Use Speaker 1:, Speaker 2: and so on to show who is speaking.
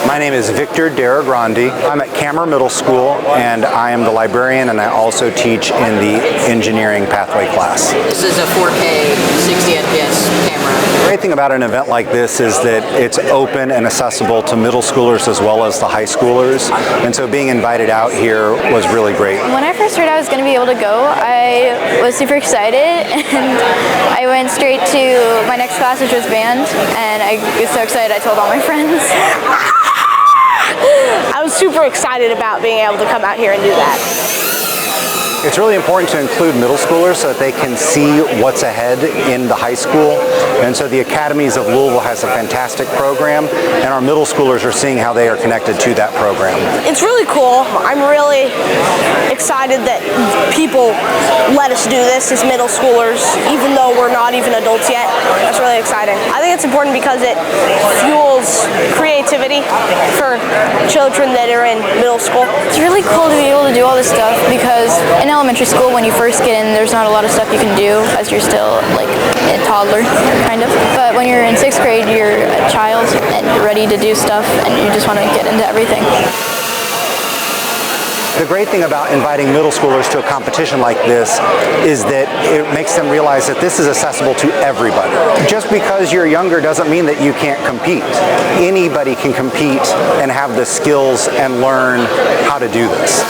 Speaker 1: My name is Victor Daragrandi. I'm at Kammerer Middle School, and I am the librarian, and I also teach in the engineering pathway class.
Speaker 2: This is a 4K 60 FPS camera.
Speaker 1: The great thing about an event like this is that it's open and accessible to middle schoolers as well as the high schoolers, and so being invited out here was really great.
Speaker 3: When I first heard I was going to be able to go, I was super excited, and I went straight to my next class, which was band, and I was so excited I told all my friends.
Speaker 4: I was super excited about being able to come out here and do that.
Speaker 1: It's really important to include middle schoolers so that they can see what's ahead in the high school. And so the Academies of Louisville has a fantastic program, and our middle schoolers are seeing how they are connected to that program.
Speaker 4: It's really cool. I'm really excited that people let us do this as middle schoolers, even though we're not even adults yet. That's really exciting. I think it's important because it fuels creativity for children that are in middle school.
Speaker 3: It's really cool to be able to do all this stuff because in elementary school, when you first get in, there's not a lot of stuff you can do as you're still like a toddler, kind of. But when you're in 6th grade, you're a child and you're ready to do stuff and you just want to get into everything.
Speaker 1: The great thing about inviting middle schoolers to a competition like this is that it makes them realize that this is accessible to everybody. Just because you're younger doesn't mean that you can't compete. Anybody can compete and have the skills and learn how to do this.